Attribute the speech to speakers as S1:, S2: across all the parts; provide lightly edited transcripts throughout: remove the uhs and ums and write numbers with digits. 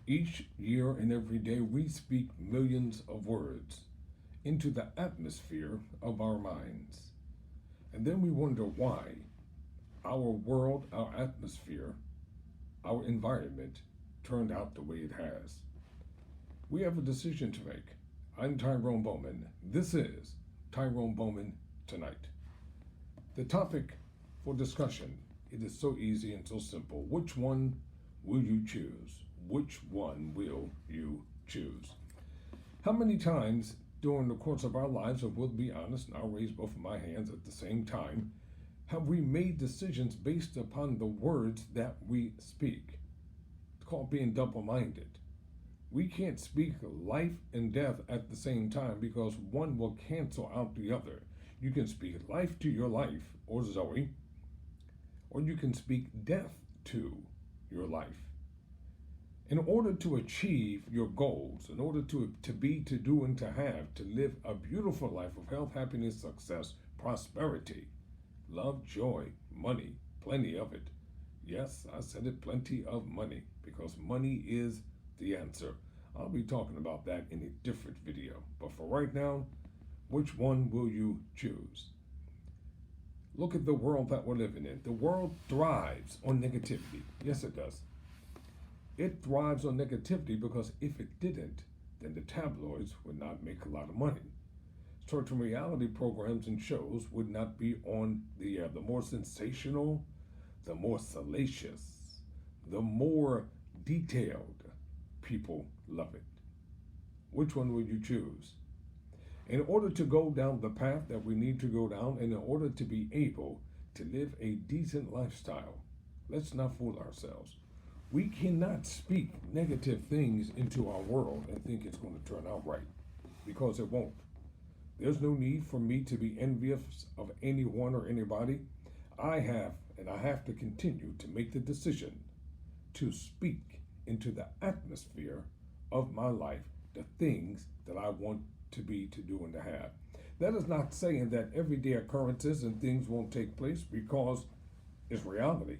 S1: Each year and every day, we speak millions of words into the atmosphere of our minds. And then we wonder why our world, our atmosphere, our environment turned out the way it has. We have a decision to make. I'm Tyrone Bowman. This is Tyrone Bowman Tonight. The topic for discussion, it is so easy and so simple. Which one will you choose? Which one will you choose? How many times during the course of our lives, and we'll be honest, and I'll raise both of my hands at the same time, have we made decisions based upon the words that we speak? It's called being double-minded. We can't speak life and death at the same time because one will cancel out the other. You can speak life to your life, or Zoe, or you can speak death to your life. In order to achieve your goals, in order to be, to do, and to have, to live a beautiful life of health, happiness, success, prosperity, love, joy, money, plenty of it. Yes, I said it, plenty of money, because money is the answer. I'll be talking about that in a different video. But for right now, which one will you choose? Look at the world that we're living in. The world thrives on negativity. Yes, it does. It thrives on negativity because if it didn't, then the tabloids would not make a lot of money. Certain reality programs and shows would not be on the more sensational, the more salacious, the more detailed. People love it. Which one will you choose? In order to go down the path that we need to go down, and in order to be able to live a decent lifestyle, let's not fool ourselves. We cannot speak negative things into our world and think it's going to turn out right, because it won't. There's no need for me to be envious of anyone or anybody. I have to continue to make the decision to speak into the atmosphere of my life the things that I want to be, to do, and to have. That is not saying that everyday occurrences and things won't take place, because it's reality.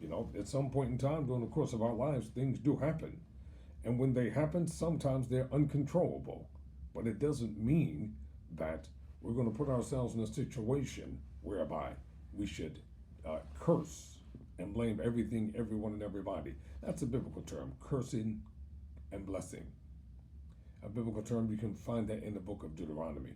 S1: You know, at some point in time during the course of our lives, things do happen. And when they happen, sometimes they're uncontrollable. But it doesn't mean that we're going to put ourselves in a situation whereby we should curse and blame everything, everyone, and everybody. That's a biblical term, cursing and blessing. A biblical term, you can find that in the book of Deuteronomy.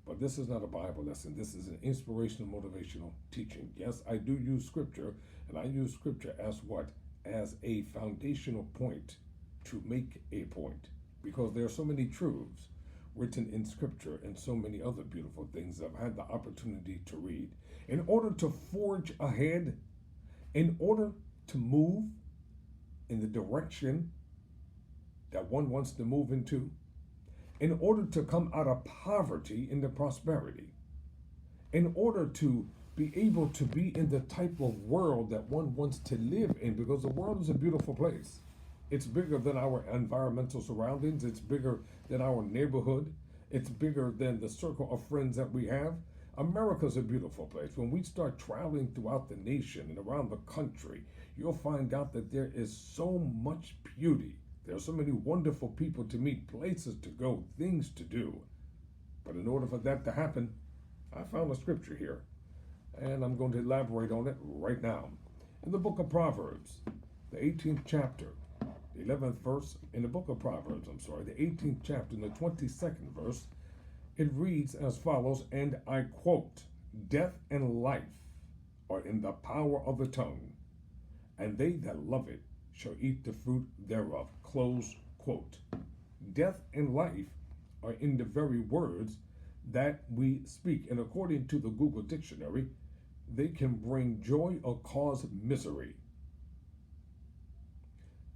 S1: But this is not a Bible lesson. This is an inspirational, motivational teaching. Yes, I do use scripture, and I use scripture as what? As a foundational point to make a point. Because there are so many truths written in scripture and so many other beautiful things that I've had the opportunity to read. In order to forge ahead, in order to move in the direction that one wants to move into, in order to come out of poverty into prosperity, in order to be able to be in the type of world that one wants to live in, because the world is a beautiful place. It's bigger than our environmental surroundings. It's bigger than our neighborhood. It's bigger than the circle of friends that we have. America's a beautiful place. When we start traveling throughout the nation and around the country, you'll find out that there is so much beauty. There are so many wonderful people to meet, places to go, things to do. But in order for that to happen, I found a scripture here, and I'm going to elaborate on it right now. In the book of Proverbs, the 18th chapter, the 11th verse, in the book of Proverbs, the 18th chapter, in the 22nd verse, it reads as follows, and I quote, "Death and life are in the power of the tongue, and they that love it shall eat the fruit thereof." Close quote. Death and life are in the very words that we speak. And according to the Google Dictionary, they can bring joy or cause misery.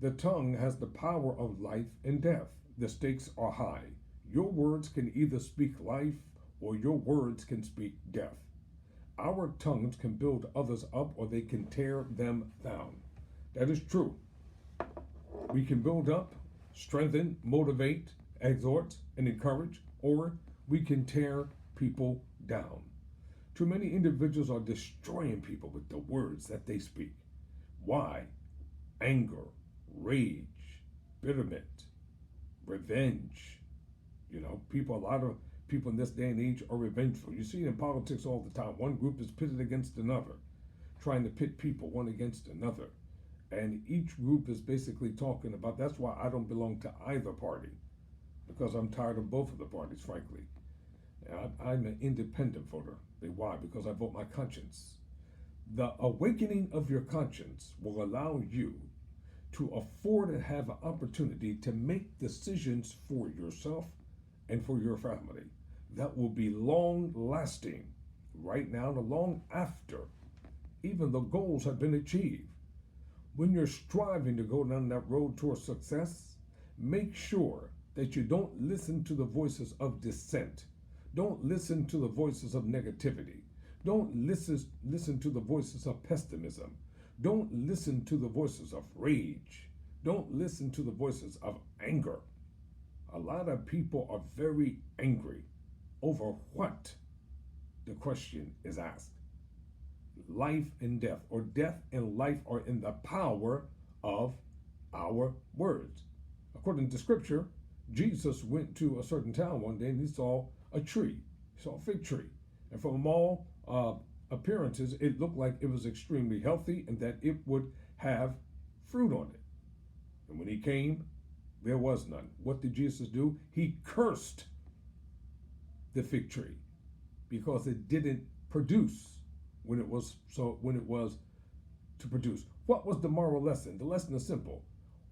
S1: The tongue has the power of life and death. The stakes are high. Your words can either speak life or your words can speak death. Our tongues can build others up or they can tear them down. That is true. We can build up, strengthen, motivate, exhort, and encourage, or we can tear people down. Too many individuals are destroying people with the words that they speak. Why? Anger, rage, bitterment, revenge. A lot of people in this day and age are revengeful. You see it in politics all the time. One group is pitted against another, trying to pit people one against another. And each group is basically talking about, that's why I don't belong to either party, because I'm tired of both of the parties, frankly. I'm an independent voter. Why? Because I vote my conscience. The awakening of your conscience will allow you to afford and have an opportunity to make decisions for yourself and for your family that will be long lasting right now and long after even the goals have been achieved. When you're striving to go down that road towards success, make sure that you don't listen to the voices of dissent. Don't listen to the voices of negativity. Don't listen to the voices of pessimism. Don't listen to the voices of rage. Don't listen to the voices of anger. A lot of people are very angry over what? The question is asked. Life and death, or death and life, are in the power of our words. According to scripture, Jesus went to a certain town one day and he saw a tree. He saw a fig tree. And from all appearances, it looked like it was extremely healthy and that it would have fruit on it. And when he came, there was none. What did Jesus do? He cursed the fig tree because it didn't produce when it was to produce. What was the moral lesson? The lesson is simple.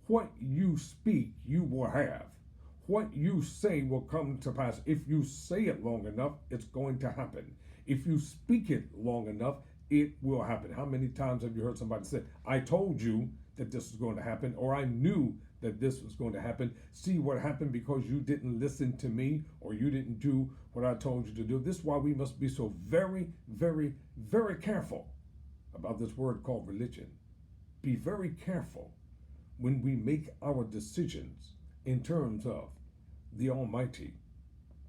S1: What you speak, you will have. What you say will come to pass. If you say it long enough, it's going to happen. If you speak it long enough, it will happen. How many times have you heard somebody say, I told you that this was going to happen, or I knew that this was going to happen. See what happened because you didn't listen to me, or you didn't do what I told you to do. This is why we must be so very, very, very careful about this word called religion. Be very careful when we make our decisions in terms of the Almighty.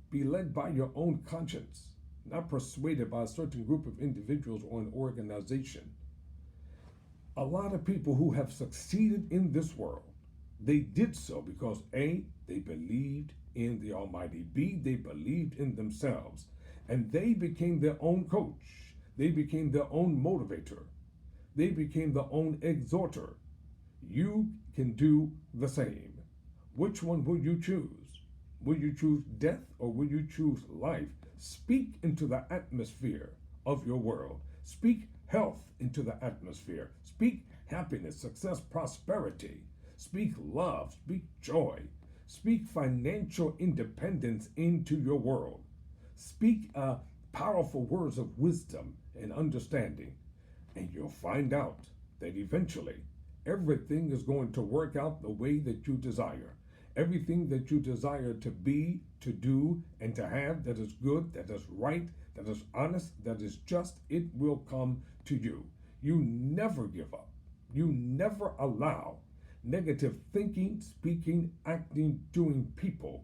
S1: Be led by your own conscience, not persuaded by a certain group of individuals or an organization. A lot of people who have succeeded in this world, they did so because A, they believed in the Almighty. B, they believed in themselves. And they became their own coach. They became their own motivator. They became their own exhorter. You can do the same. Which one will you choose? Will you choose death or will you choose life? Speak into the atmosphere of your world. Speak health into the atmosphere. Speak happiness, success, prosperity. Speak love, speak joy. Speak financial independence into your world. Speak powerful words of wisdom and understanding. And you'll find out that eventually everything is going to work out the way that you desire. Everything that you desire to be, to do, and to have that is good, that is right, that is honest, that is just, it will come to you. You never give up. You never allow negative thinking, speaking, acting, doing people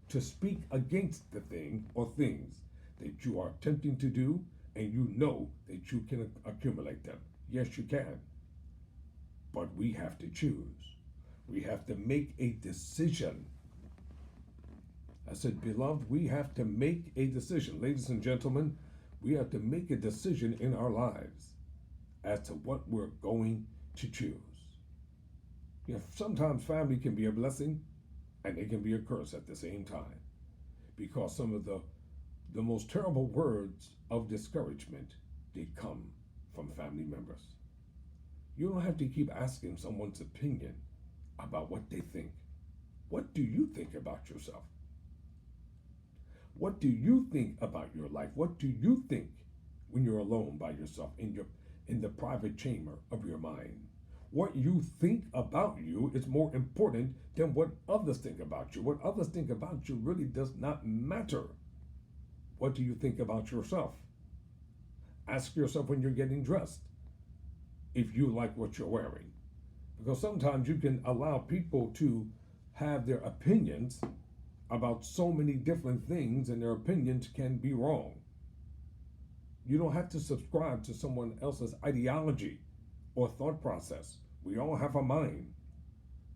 S1: to speak against the thing or things that you are attempting to do, and you know that you can accumulate them. Yes, you can. But we have to choose. We have to make a decision. I said, beloved, we have to make a decision. Ladies and gentlemen, we have to make a decision in our lives as to what we're going to choose. Sometimes family can be a blessing and it can be a curse at the same time, because some of the most terrible words of discouragement, they come from family members. You don't have to keep asking someone's opinion about what they think. What do you think about yourself? What do you think about your life? What do you think when you're alone by yourself in the private chamber of your mind? What you think about you is more important than what others think about you. What others think about you really does not matter. What do you think about yourself? Ask yourself when you're getting dressed if you like what you're wearing. Because sometimes you can allow people to have their opinions about so many different things, and their opinions can be wrong. You don't have to subscribe to someone else's ideology or thought process. We all have a mind.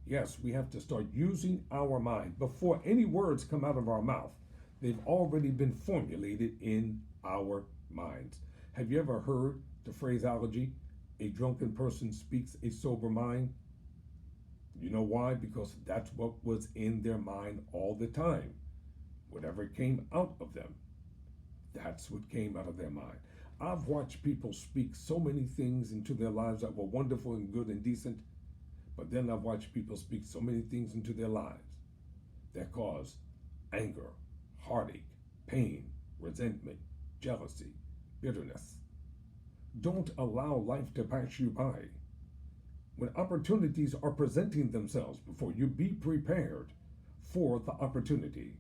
S1: Yes, we have to start using our mind. Before any words come out of our mouth, they've already been formulated in our minds. Have you ever heard the phraseology, a drunken person speaks a sober mind? You know why? Because that's what was in their mind all the time. Whatever came out of them, that's what came out of their mind. I've watched people speak so many things into their lives that were wonderful and good and decent, but then I've watched people speak so many things into their lives that cause anger, heartache, pain, resentment, jealousy, bitterness. Don't allow life to pass you by. When opportunities are presenting themselves before you, be prepared for the opportunity.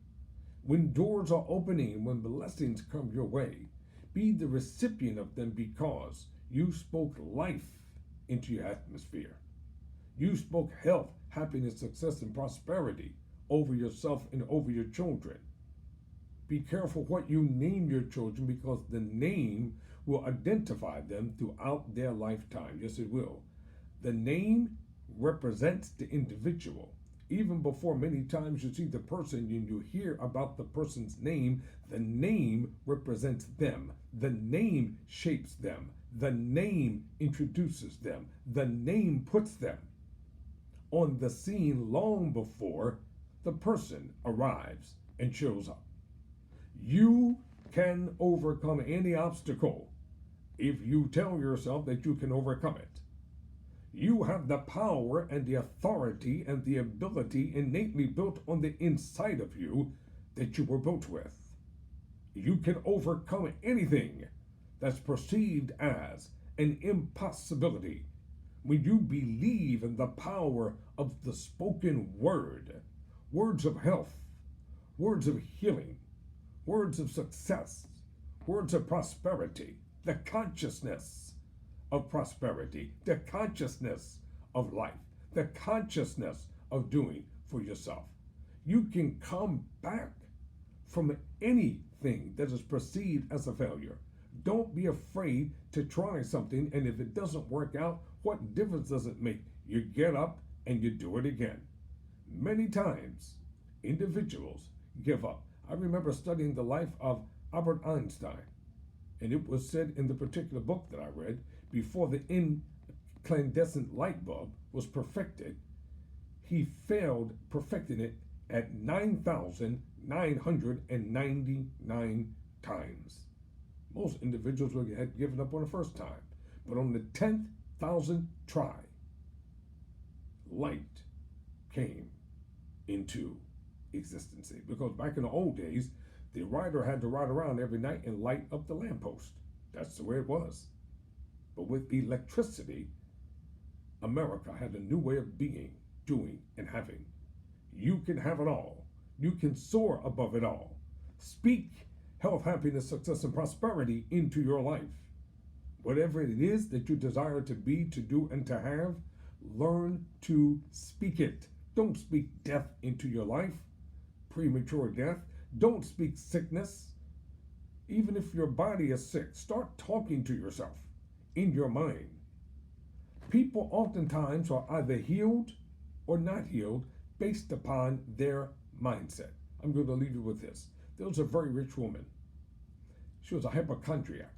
S1: When doors are opening, when blessings come your way, be the recipient of them because you spoke life into your atmosphere. You spoke health, happiness, success, and prosperity over yourself and over your children. Be careful what you name your children because the name will identify them throughout their lifetime. Yes, it will. The name represents the individual. Even before many times you see the person and you hear about the person's name, the name represents them. The name shapes them. The name introduces them. The name puts them on the scene long before the person arrives and shows up. You can overcome any obstacle if you tell yourself that you can overcome it. You have the power and the authority and the ability innately built on the inside of you that you were built with. You can overcome anything that's perceived as an impossibility when you believe in the power of the spoken word, words of health, words of healing, words of success, words of prosperity, the consciousness of prosperity, the consciousness of life, the consciousness of doing for yourself. You can come back from anything that is perceived as a failure. Don't be afraid to try something, and if it doesn't work out, what difference does it make? You get up and you do it again. Many times, individuals give up. I remember studying the life of Albert Einstein, and it was said in the particular book that I read, before the incandescent light bulb was perfected, he failed perfecting it at 9,999 times. Most individuals had given up on the first time, but on the 10,000th try, light came into existence. Because back in the old days, the rider had to ride around every night and light up the lamppost. That's the way it was. But with electricity, America had a new way of being, doing, and having. You can have it all. You can soar above it all. Speak health, happiness, success, and prosperity into your life. Whatever it is that you desire to be, to do, and to have, learn to speak it. Don't speak death into your life, premature death. Don't speak sickness. Even if your body is sick, start talking to yourself in your mind. People oftentimes are either healed or not healed based upon their mindset. I'm going to leave you with this. There was a very rich woman. She was a hypochondriac.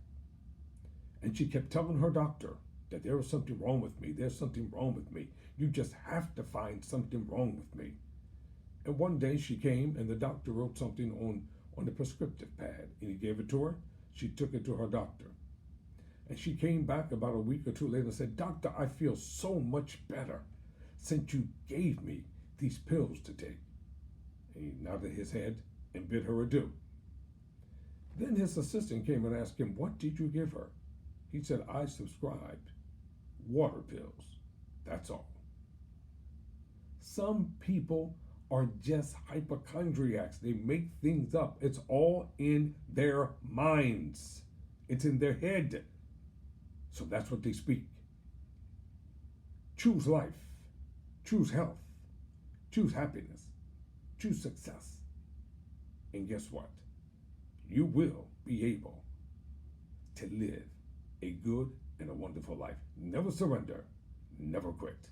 S1: And she kept telling her doctor that there was something wrong with me. There's something wrong with me. You just have to find something wrong with me. And one day she came and the doctor wrote something on the prescriptive pad and he gave it to her. She took it to her doctor. And she came back about a week or two later and said, "Doctor, I feel so much better since you gave me these pills to take." And he nodded his head and bid her adieu. Then his assistant came and asked him, "What did you give her?" He said, "I subscribed water pills. That's all." Some people are just hypochondriacs. They make things up. It's all in their minds. It's in their head. So that's what they speak. Choose life. Choose health. Choose happiness. Choose success. And guess what? You will be able to live a good and a wonderful life. Never surrender. Never quit.